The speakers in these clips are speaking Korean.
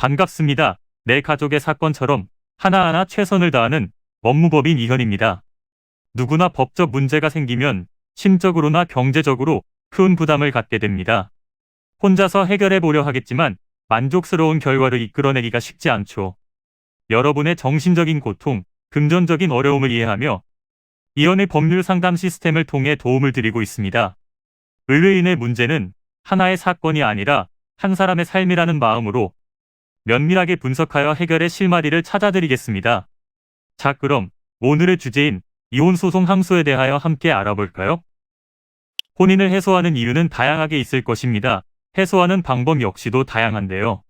반갑습니다. 내 가족의 사건처럼 하나하나 최선을 다하는 법무법인 이현입니다. 누구나 법적 문제가 생기면 심적으로나 경제적으로 큰 부담을 갖게 됩니다. 혼자서 해결해 보려 하겠지만 만족스러운 결과를 이끌어내기가 쉽지 않죠. 여러분의 정신적인 고통, 금전적인 어려움을 이해하며 이현의 법률 상담 시스템을 통해 도움을 드리고 있습니다. 의뢰인의 문제는 하나의 사건이 아니라 한 사람의 삶이라는 마음으로 면밀하게 분석하여 해결의 실마리를 찾아드리겠습니다. 자, 그럼 오늘의 주제인 이혼소송 항소에 대하여 함께 알아볼까요? 혼인을 해소하는 이유는 다양하게 있을 것입니다. 해소하는 방법 역시도 다양한데요.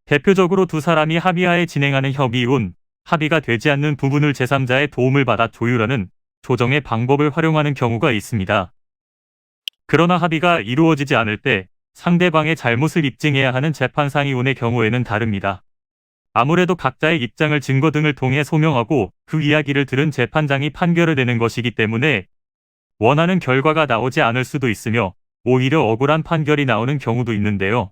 대표적으로 두 사람이 합의하에 진행하는 협의이혼, 합의가 되지 않는 부분을 제3자의 도움을 받아 조율하는 조정의 방법을 활용하는 경우가 있습니다. 그러나 합의가 이루어지지 않을 때 상대방의 잘못을 입증해야 하는 재판상이혼의 경우에는 다릅니다. 아무래도 각자의 입장을 증거 등을 통해 소명하고 그 이야기를 들은 재판장이 판결을 내는 것이기 때문에 원하는 결과가 나오지 않을 수도 있으며 오히려 억울한 판결이 나오는 경우도 있는데요.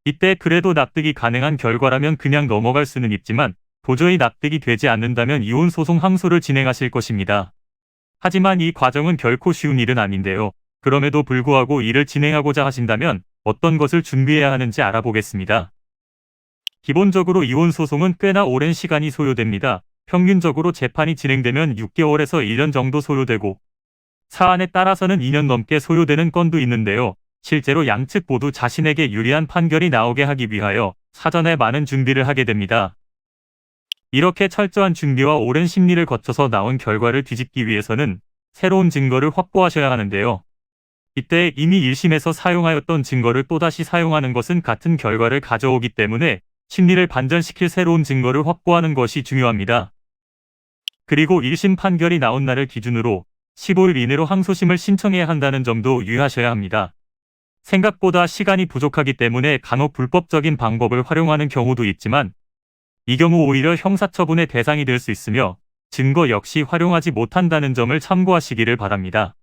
이때 그래도 납득이 가능한 결과라면 그냥 넘어갈 수는 있지만 도저히 납득이 되지 않는다면 이혼소송 항소를 진행하실 것입니다. 하지만 이 과정은 결코 쉬운 일은 아닌데요. 그럼에도 불구하고 이를 진행하고자 하신다면 어떤 것을 준비해야 하는지 알아보겠습니다. 기본적으로 이혼소송은 꽤나 오랜 시간이 소요됩니다. 평균적으로 재판이 진행되면 6개월에서 1년 정도 소요되고 사안에 따라서는 2년 넘게 소요되는 건도 있는데요. 실제로 양측 모두 자신에게 유리한 판결이 나오게 하기 위하여 사전에 많은 준비를 하게 됩니다. 이렇게 철저한 준비와 오랜 심리를 거쳐서 나온 결과를 뒤집기 위해서는 새로운 증거를 확보하셔야 하는데요. 이때 이미 1심에서 사용하였던 증거를 또다시 사용하는 것은 같은 결과를 가져오기 때문에 심리를 반전시킬 새로운 증거를 확보하는 것이 중요합니다. 그리고 1심 판결이 나온 날을 기준으로 15일 이내로 항소심을 신청해야 한다는 점도 유의하셔야 합니다. 생각보다 시간이 부족하기 때문에 간혹 불법적인 방법을 활용하는 경우도 있지만 이 경우 오히려 형사처분의 대상이 될 수 있으며 증거 역시 활용하지 못한다는 점을 참고하시기를 바랍니다.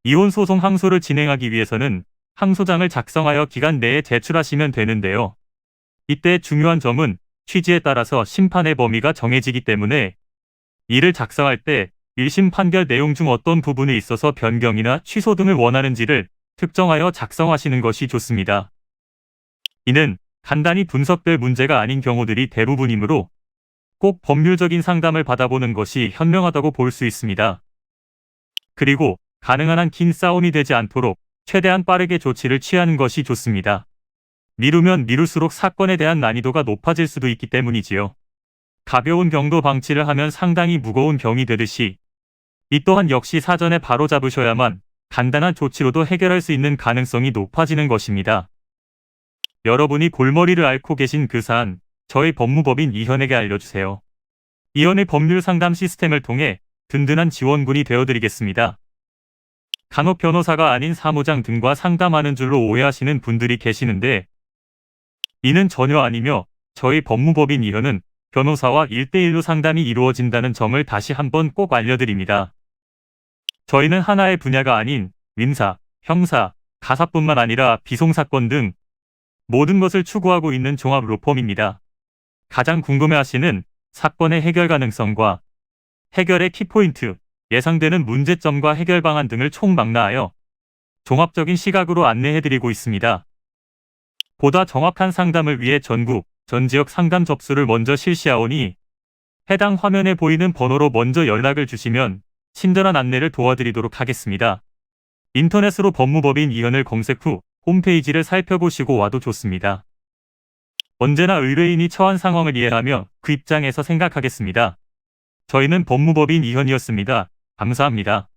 이혼소송 항소를 진행하기 위해서는 항소장을 작성하여 기간 내에 제출하시면 되는데요. 이때 중요한 점은 취지에 따라서 심판의 범위가 정해지기 때문에 이를 작성할 때 1심 판결 내용 중 어떤 부분에 있어서 변경이나 취소 등을 원하는지를 특정하여 작성하시는 것이 좋습니다. 이는 간단히 분석될 문제가 아닌 경우들이 대부분이므로 꼭 법률적인 상담을 받아보는 것이 현명하다고 볼 수 있습니다. 그리고 가능한 한 긴 싸움이 되지 않도록 최대한 빠르게 조치를 취하는 것이 좋습니다. 미루면 미룰수록 사건에 대한 난이도가 높아질 수도 있기 때문이지요. 가벼운 병도 방치를 하면 상당히 무거운 병이 되듯이 이 또한 역시 사전에 바로잡으셔야만 간단한 조치로도 해결할 수 있는 가능성이 높아지는 것입니다. 여러분이 골머리를 앓고 계신 그 사안, 저희 법무법인 이현에게 알려주세요. 이현의 법률 상담 시스템을 통해 든든한 지원군이 되어드리겠습니다. 간혹 변호사가 아닌 사무장 등과 상담하는 줄로 오해하시는 분들이 계시는데 이는 전혀 아니며 저희 법무법인 이현은 변호사와 1대1로 상담이 이루어진다는 점을 다시 한번 꼭 알려드립니다. 저희는 하나의 분야가 아닌 민사, 형사, 가사뿐만 아니라 비송사건 등 모든 것을 추구하고 있는 종합 로펌입니다. 가장 궁금해하시는 사건의 해결 가능성과 해결의 키포인트, 예상되는 문제점과 해결 방안 등을 총망라하여 종합적인 시각으로 안내해드리고 있습니다. 보다 정확한 상담을 위해 전국, 전 지역 상담 접수를 먼저 실시하오니 해당 화면에 보이는 번호로 먼저 연락을 주시면 친절한 안내를 도와드리도록 하겠습니다. 인터넷으로 법무법인 이현을 검색 후 홈페이지를 살펴보시고 와도 좋습니다. 언제나 의뢰인이 처한 상황을 이해하며 그 입장에서 생각하겠습니다. 저희는 법무법인 이현이었습니다. 감사합니다.